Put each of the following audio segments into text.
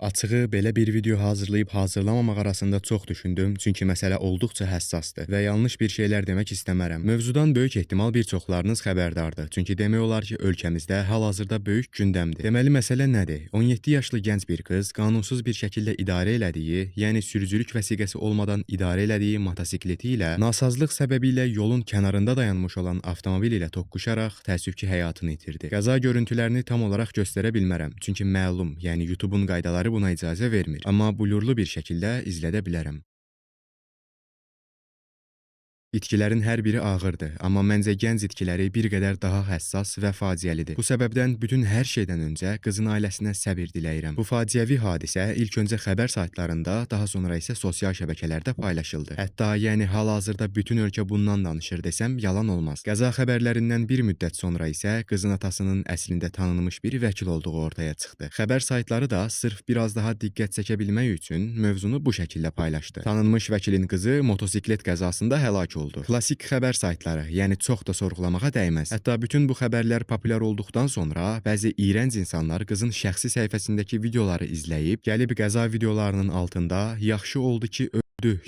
Açığı belə bir video hazırlayıb hazırlamamaq arasında çox düşündüm, çünki məsələ olduqca həssasdır və yanlış bir şeylər demək istəmərəm. Mövzudan böyük ehtimal bir çoxlarınız xəbərdardır, çünki demək olar ki, ölkəmizdə hal-hazırda böyük gündəmdir. Deməli məsələ nədir? 17 yaşlı gənc bir qız qanunsuz bir şəkildə idarə elədiyi, yəni sürücülük vəsiqəsi olmadan idarə elədiyi motosikleti ilə nasazlıq səbəbilə yolun kənarında dayanmış olan avtomobil ilə toqquşaraq təəssüf ki, həyatını itirdi. Qəza görüntülərini tam olaraq göstərə bilmərəm, çünki məlum, yəni YouTube-un qaydaları buna icazə vermir. Amma blurlu bir şəkildə izlədə bilərəm. İtkilərin hər biri ağırdır, amma məncə gənc itkiləri bir qədər daha həssas və faciəlidir. Bu səbəbdən bütün hər şeydən öncə qızın ailəsinə səbir diləyirəm. Bu faciəvi hadisə ilk öncə xəbər saytlarında, daha sonra isə sosial şəbəkələrdə paylaşıldı. Hətta yəni hal-hazırda bütün ölkə bundan danışır desəm yalan olmaz. Qəza xəbərlərindən bir müddət sonra isə qızın atasının əslində tanınmış bir vəkil olduğu ortaya çıxdı. Xəbər saytları da sırf biraz daha diqqət çəkə bilmək üçün mövzunu bu şəkildə paylaşdı. Tanınmış vəkilin qızı motosiklet qəzasında həlak oldu. Klassik xəbər saytları, yəni çox da sorğulamağa dəyməz. Hətta bütün bu xəbərlər populyar olduqdan sonra bəzi iyrənc insanlar qızın şəxsi səhifəsindəki videoları izləyib, gəlib qəza videolarının altında yaxşı oldu ki,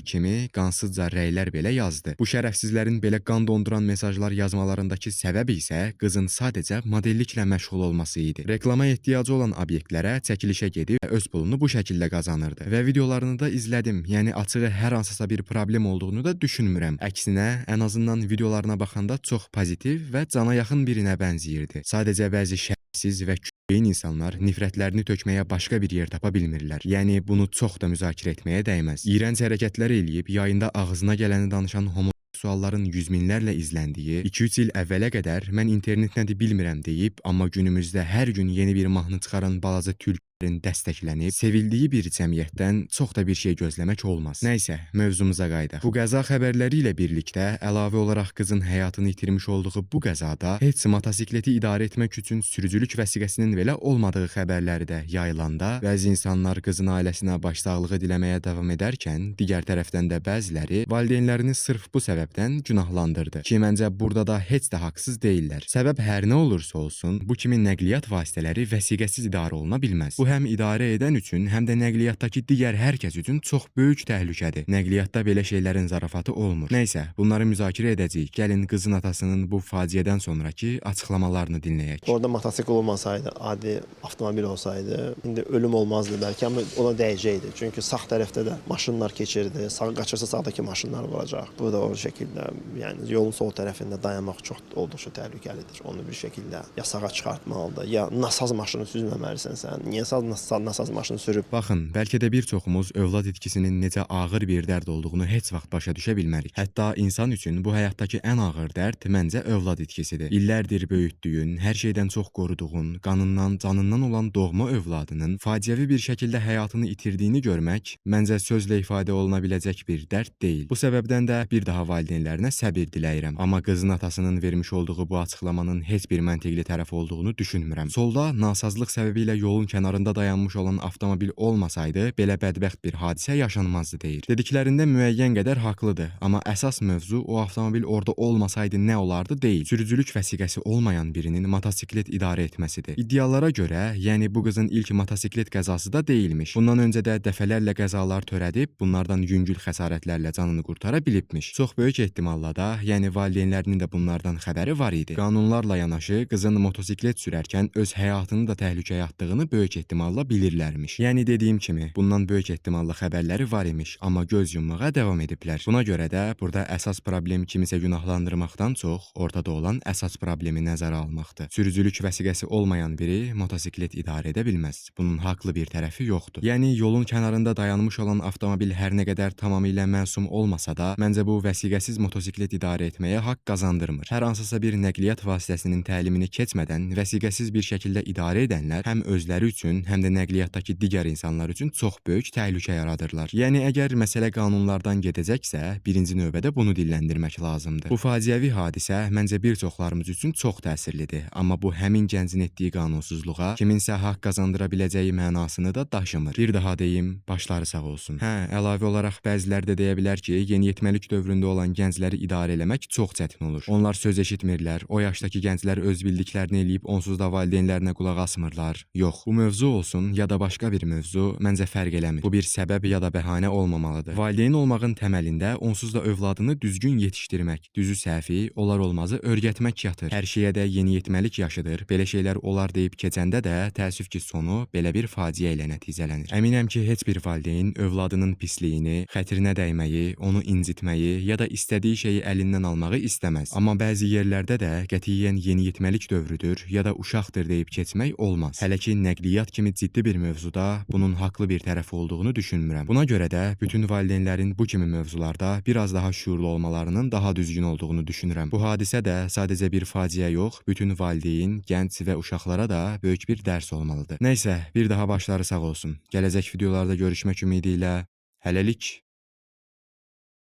kimi qansızca rəylər belə yazdı. Bu şərəfsizlərin belə qan donduran mesajlar yazmalarındakı səbəb isə qızın sadəcə modelliklə məşğul olması idi. Reklama ehtiyacı olan obyektlərə çəkilişə gedib və öz pulunu bu şəkildə qazanırdı. Və videolarını da izlədim. Yəni açığı hər hansısa bir problem olduğunu da düşünmürəm. Əksinə, ən azından videolarına baxanda çox pozitiv və cana yaxın birinə bənzəyirdi. Sadəcə bəzi şərəfsiz və beyin insanlar nifrətlərini tökməyə başqa bir yer tapa bilmirlər. Yəni bunu çox da müzakirə etməyə dəyməz. İyrənc hərəkətlər eləyib yayında ağzına gələni danışan homoseksualların yüz minlərlə izləndiyi, 2-3 il əvvələ qədər mən internet nədir bilmirəm deyib, amma günümüzdə hər gün yeni bir mahnı çıxaran balaca tülkülərin dəstəklənib, sevildiyi bir cəmiyyətdən çox da bir şey gözləmək olmaz. Nəysə, mövzumuza qayıdaq. Bu qəza xəbərləri ilə birlikdə əlavə olaraq qızın həyatını itirmiş olduğu bu qəzada heç motosikleti idarə etmək üçün sürücülük vəsiqəsinin belə olmadığı xəbərləri də yayılanda, bəzi insanlar qızın ailəsinə başsağlığı diləməyə davam edərkən, digər tərəfdən də bəziləri valideynlərini sırf bu səbəbdən günahlandırdı. Ki, məncə burada da heç də haqsız deyillər. Səbəb hər nə olursa olsun, bu kimi nəqliyyat vasitələri vəsiqəsiz idarə oluna bilməz. Bu həm idarə edən üçün, həm də nəqliyyatdakı digər hər kəs üçün çox böyük təhlükədir. Nəqliyyatda belə şeylərin zarafatı olmur. Nəysə, bunları müzakirə edəcəyik. Gəlin qızın atasının bu faciədən sonraki açıqlamalarını dinləyək. Orada motosikl olmasaydı, adi avtomobil olsaydı, indi ölüm olmazdı bəlkə, amma ona dəyəcəkdi. Çünki sağ tərəfdə də maşınlar keçirdi, sağ qaçırsa sağdakı maşınlar vuracaq. Bu da o şəkildə, yəni yolun sol tərəfində dayanmaq çox olduqca təhlükəlidir. Onu bir şəkildə ya sağa çıxartmalıdır, ya nasaz maşını süzməməlisən sən. Niyə nasaz maşını sürüb? Baxın, bəlkə də bir çoxumuz övlad itkisinin necə ağır bir dərd olduğunu heç vaxt başa düşə bilmərik. Hətta insan üçün bu həyatdakı ən ağır dərd məncə övlad itkisidir. İllərdir böyütdüyün, hər şeydən çox qoruduğun, qanından, canından olan doğma övladının faciəvi bir şəkildə həyatını itirdiyini görmək məncə sözlə ifadə oluna biləcək bir dərd deyil. Bu səbəbdən də bir daha valideynlərinə səbir diləyirəm. Amma qızın atasının vermiş olduğu bu açıqlamanın heç bir məntiqli tərəf olduğunu düşünmürəm. Solda nasazlıq səbəbilə yolun kənarında dayanmış olan avtomobil olmasaydı, belə bədbəxt bir hadisə yaşanmazdı deyir. Dediklərində müəyyən qədər haqlıdır, amma əsas mövzu o avtomobil orada olmasaydı nə olardı deyil. Sürücülük vəsiqəsi olmayan birinin motosiklet idarə etməsidir. İddialara görə, yəni bu qızın ilk motosiklet qəzası da deyilmiş. Bundan öncə də dəfələrlə qəzalar törədib, bunlardan yüngül xəsarətlərlə canını qurtara bilibmiş. Çox böyük ehtimalla da, yəni valideynlərinin də bunlardan xəbəri var idi. Qanunlarla yanaşı, qızın motosiklet sürərkən öz həyatını da təhlükəyə atdığını böyük ehtimalla bilirlərmiş. Yəni dediyim kimi, bundan böyük ehtimalla xəbərləri var imiş, amma göz yummağa davam ediblər. Buna görə də burada əsas problem kimisə günahlandırmaqdan çox ortada olan əsas problemi nəzərə almaqdır. Sürücülük vəsiqəsi olmayan biri motosiklet idarə edə bilməz. Bunun haqlı bir tərəfi yoxdur. Yəni yolun kənarında dayanmış olan avtomobil hər nə qədər tamamilə məsum olmasa da, məncə bu vəsiqəsiz motosiklet idarə etməyə haqq qazandırmır. Hər hansısa bir nəqliyyat vasitəsinin təlimini keçmədən vəsiqəsiz bir şəkildə idarə edənlər həm özləri üçün, həm də nəqliyyatdakı digər insanlar üçün çox böyük təhlükə yaradırlar. Yəni əgər məsələ qanunlardan gedəcəksə, birinci növbədə bunu dilləndirmək lazımdır. Bu faciəvi hadisə məncə bir çoxlarımız üçün çox təsirlidir, amma bu həmin gəncin etdiyi qanunsuzluğa kiminsə haqq qazandıra biləcəyi mənasını da daşımır. Bir daha deyim, başları sağ olsun. Əlavə olaraq bəziləri də deyə bilər ki, yeniyetməlik dövründə olan gəncləri idarə eləmək çox çətin olur. Onlar söz eşitmirlər, o yaşdakı gənclər öz bildiklərini eləyib onsuz da valideynlərinə qulaq asmırlar. Yox, bu mövzu olsun, ya da başqa bir mövzu məncə fərq eləmir. Bu bir səbəb ya da bəhanə olmamalıdır. Valideyn olmağın təməlində onsuz da övladını düzgün yetişdirmək, düzü səhvi, olar olmazı öyrətmək yatır. Hər şeyə də yeniyetməlik yaşıdır. Belə şeylər olar deyib keçəndə də təəssüf ki, sonu belə bir faciə ilə nəticələnir. Əminəm ki, heç bir valideyn övladının pisliyini, xətrinə dəyməyi, onu incitməyi ya da istədiyi şeyi əlindən almağı istəməz. Amma bəzi yerlərdə də qətiyyən yeniyetməlik dövrüdür ya da uşaqdır deyib keçmək olmaz. Hələ ki, nəqliyyat kimi ciddi bir mövzuda bunun haqlı bir tərəf olduğunu düşünmürəm. Buna görə də bütün valideynlərin bu kimi mövzularda biraz daha şuurlu olmalarının daha düzgün olduğunu düşünürəm. Bu hadisə də sadəcə bir faciə yox, bütün valideyn, gənc və uşaqlara da böyük bir dərs olmalıdır. Nəysə, bir daha başları sağ olsun. Gələcək videolarda görüşmək ümidi ilə hələlik.